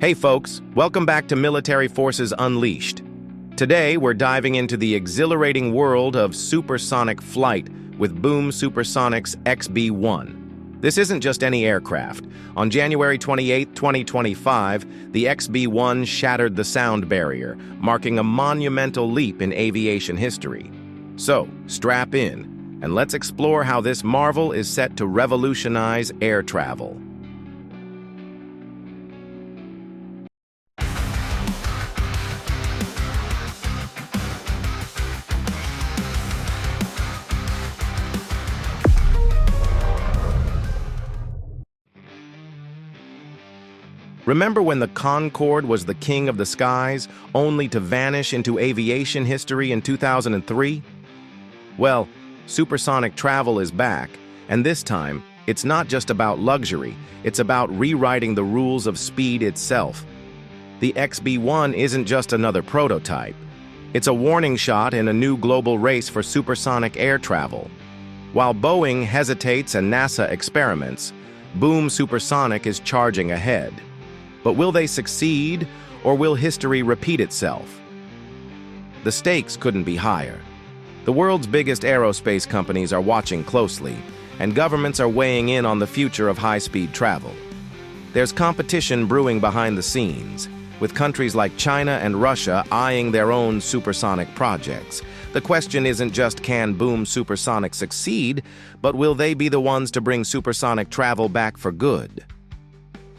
Hey folks, welcome back to Military Forces Unleashed. Today we're diving into the exhilarating world of supersonic flight with Boom Supersonic's XB-1. This isn't just any aircraft. On January 28, 2025, the XB-1 shattered the sound barrier, marking a monumental leap in aviation history. So, strap in, and let's explore how this marvel is set to revolutionize air travel. Remember when the Concorde was the king of the skies, only to vanish into aviation history in 2003? Well, supersonic travel is back, and this time, it's not just about luxury, it's about rewriting the rules of speed itself. The XB-1 isn't just another prototype. It's a warning shot in a new global race for supersonic air travel. While Boeing hesitates and NASA experiments, Boom Supersonic is charging ahead. But will they succeed, or will history repeat itself? The stakes couldn't be higher. The world's biggest aerospace companies are watching closely, and governments are weighing in on the future of high-speed travel. There's competition brewing behind the scenes, with countries like China and Russia eyeing their own supersonic projects. The question isn't just can Boom Supersonic succeed, but will they be the ones to bring supersonic travel back for good?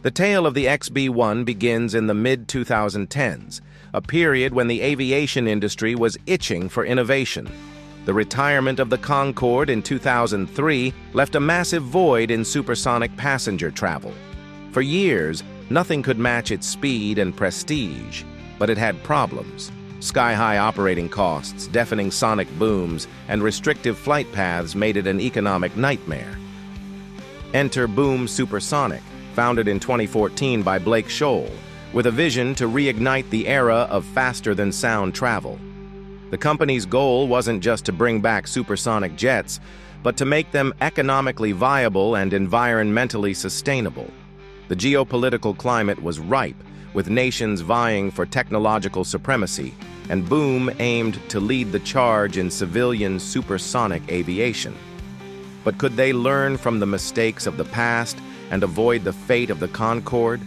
The tale of the XB-1 begins in the mid-2010s, a period when the aviation industry was itching for innovation. The retirement of the Concorde in 2003 left a massive void in supersonic passenger travel. For years, nothing could match its speed and prestige, but it had problems. Sky-high operating costs, deafening sonic booms, and restrictive flight paths made it an economic nightmare. Enter Boom Supersonic, founded in 2014 by Blake Scholl, with a vision to reignite the era of faster-than-sound travel. The company's goal wasn't just to bring back supersonic jets, but to make them economically viable and environmentally sustainable. The geopolitical climate was ripe, with nations vying for technological supremacy, and Boom aimed to lead the charge in civilian supersonic aviation. But could they learn from the mistakes of the past and avoid the fate of the Concorde?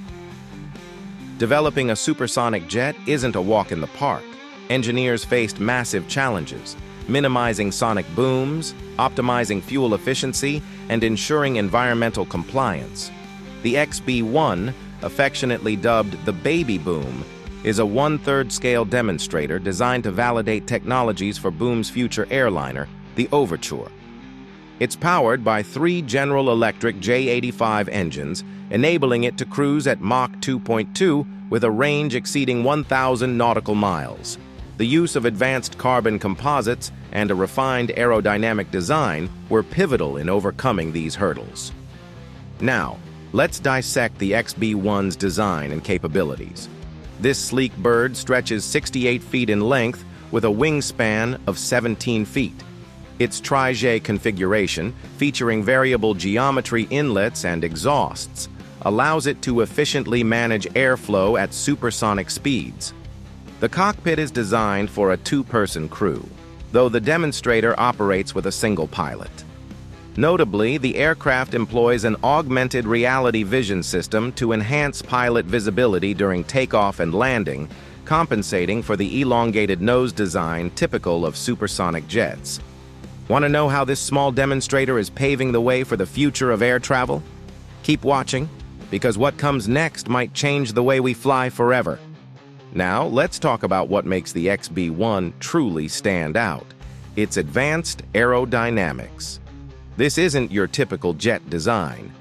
Developing a supersonic jet isn't a walk in the park. Engineers faced massive challenges, minimizing sonic booms, optimizing fuel efficiency, and ensuring environmental compliance. The XB-1, affectionately dubbed the Baby Boom, is a one-third scale demonstrator designed to validate technologies for Boom's future airliner, the Overture. It's powered by 3 General Electric J85 engines, enabling it to cruise at Mach 2.2 with a range exceeding 1,000 nautical miles. The use of advanced carbon composites and a refined aerodynamic design were pivotal in overcoming these hurdles. Now, let's dissect the XB-1's design and capabilities. This sleek bird stretches 68 feet in length with a wingspan of 17 feet. Its tri-jet configuration, featuring variable geometry inlets and exhausts, allows it to efficiently manage airflow at supersonic speeds. The cockpit is designed for a 2-person crew, though the demonstrator operates with a single pilot. Notably, the aircraft employs an augmented reality vision system to enhance pilot visibility during takeoff and landing, compensating for the elongated nose design typical of supersonic jets. Want to know how this small demonstrator is paving the way for the future of air travel? Keep watching, because what comes next might change the way we fly forever. Now, let's talk about what makes the XB-1 truly stand out: its advanced aerodynamics. This isn't your typical jet design.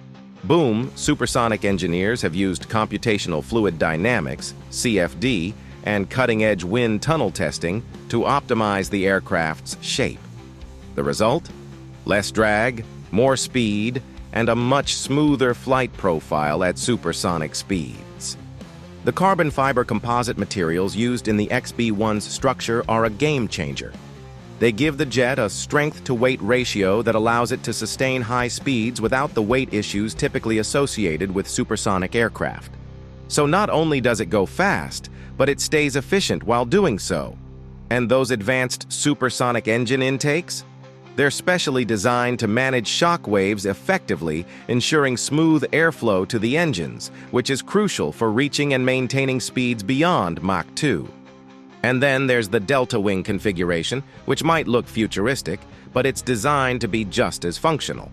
Boom Supersonic engineers have used computational fluid dynamics, CFD, and cutting-edge wind tunnel testing to optimize the aircraft's shape. The result? Less drag, more speed, and a much smoother flight profile at supersonic speeds. The carbon fiber composite materials used in the XB-1's structure are a game-changer. They give the jet a strength-to-weight ratio that allows it to sustain high speeds without the weight issues typically associated with supersonic aircraft. So not only does it go fast, but it stays efficient while doing so. And those advanced supersonic engine intakes? They're specially designed to manage shock waves effectively, ensuring smooth airflow to the engines, which is crucial for reaching and maintaining speeds beyond Mach 2. And then there's the delta wing configuration, which might look futuristic, but it's designed to be just as functional.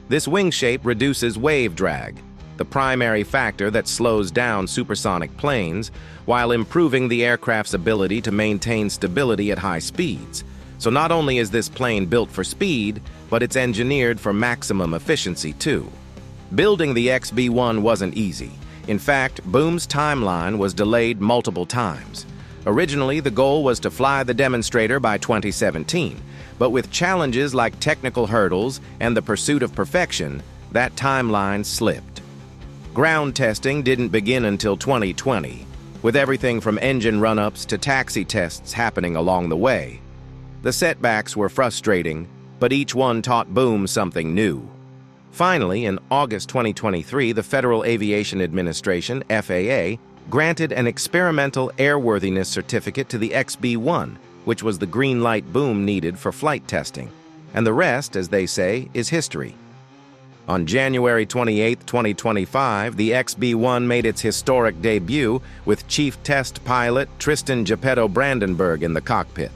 This wing shape reduces wave drag, the primary factor that slows down supersonic planes, while improving the aircraft's ability to maintain stability at high speeds. So not only is this plane built for speed, but it's engineered for maximum efficiency too. Building the XB-1 wasn't easy. In fact, Boom's timeline was delayed multiple times. Originally, the goal was to fly the demonstrator by 2017, but with challenges like technical hurdles and the pursuit of perfection, that timeline slipped. Ground testing didn't begin until 2020, with everything from engine run-ups to taxi tests happening along the way. The setbacks were frustrating, but each one taught Boom something new. Finally, in August 2023, the Federal Aviation Administration, FAA, granted an experimental airworthiness certificate to the XB-1, which was the green light Boom needed for flight testing. And the rest, as they say, is history. On January 28, 2025, the XB-1 made its historic debut with Chief Test Pilot Tristan Geppetto Brandenburg in the cockpit.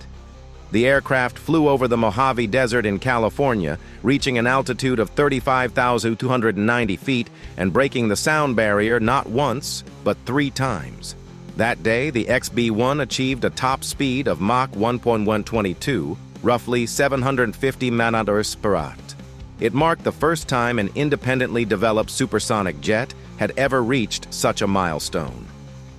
The aircraft flew over the Mojave Desert in California, reaching an altitude of 35,290 feet and breaking the sound barrier not once, but 3 times. That day, the XB-1 achieved a top speed of Mach 1.122, roughly 750 km per hour. It marked the first time an independently developed supersonic jet had ever reached such a milestone.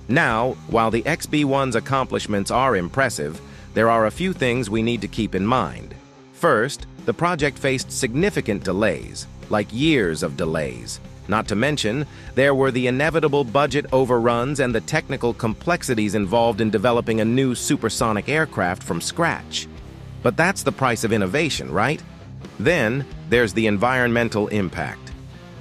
Now, while the XB-1's accomplishments are impressive, there are a few things we need to keep in mind. First, the project faced significant delays, like years of delays. Not to mention, there were the inevitable budget overruns and the technical complexities involved in developing a new supersonic aircraft from scratch. But that's the price of innovation, right? Then, there's the environmental impact.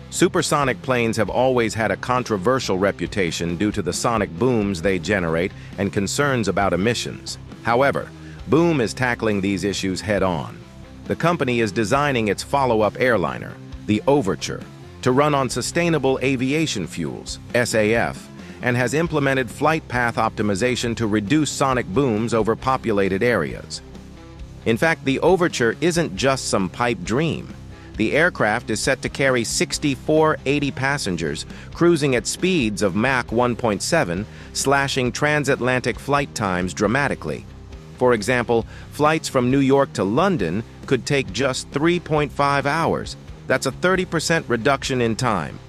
Supersonic planes have always had a controversial reputation due to the sonic booms they generate and concerns about emissions. However, Boom is tackling these issues head-on. The company is designing its follow-up airliner, the Overture, to run on sustainable aviation fuels, SAF, and has implemented flight path optimization to reduce sonic booms over populated areas. In fact, the Overture isn't just some pipe dream. The aircraft is set to carry 6,480 passengers, cruising at speeds of Mach 1.7, slashing transatlantic flight times dramatically. For example, flights from New York to London could take just 3.5 hours. That's a 30% reduction in time.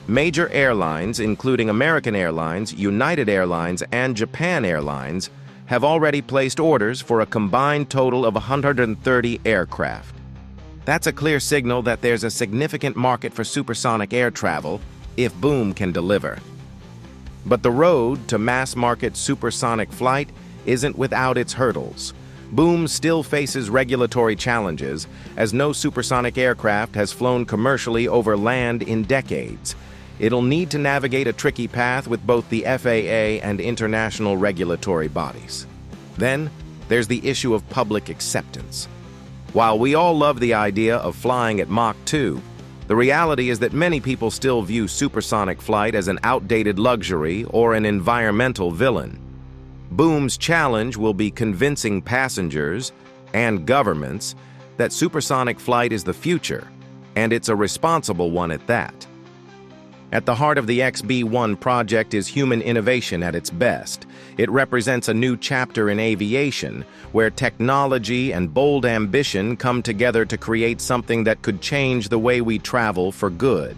Major airlines, including American Airlines, United Airlines, and Japan Airlines, have already placed orders for a combined total of 130 aircraft. That's a clear signal that there's a significant market for supersonic air travel if Boom can deliver. But the road to mass-market supersonic flight isn't without its hurdles. Boom still faces regulatory challenges, as no supersonic aircraft has flown commercially over land in decades. It'll need to navigate a tricky path with both the FAA and international regulatory bodies. Then, there's the issue of public acceptance. While we all love the idea of flying at Mach 2, the reality is that many people still view supersonic flight as an outdated luxury or an environmental villain. Boom's challenge will be convincing passengers and governments that supersonic flight is the future, and it's a responsible one at that. At the heart of the XB-1 project is human innovation at its best. It represents a new chapter in aviation, where technology and bold ambition come together to create something that could change the way we travel for good.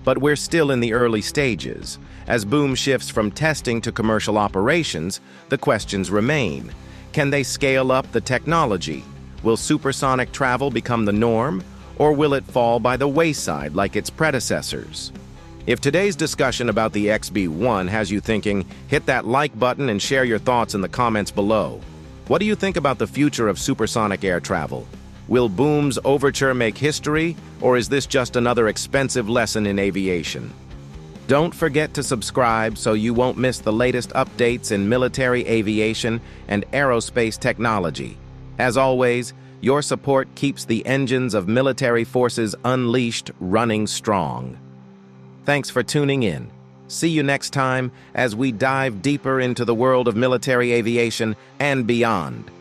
But we're still in the early stages. As Boom shifts from testing to commercial operations, the questions remain. Can they scale up the technology? Will supersonic travel become the norm, or will it fall by the wayside like its predecessors? If today's discussion about the XB-1 has you thinking, hit that like button and share your thoughts in the comments below. What do you think about the future of supersonic air travel? Will Boom's Overture make history, or is this just another expensive lesson in aviation? Don't forget to subscribe so you won't miss the latest updates in military aviation and aerospace technology. As always, your support keeps the engines of military forces unleashed running strong. Thanks for tuning in. See you next time as we dive deeper into the world of military aviation and beyond.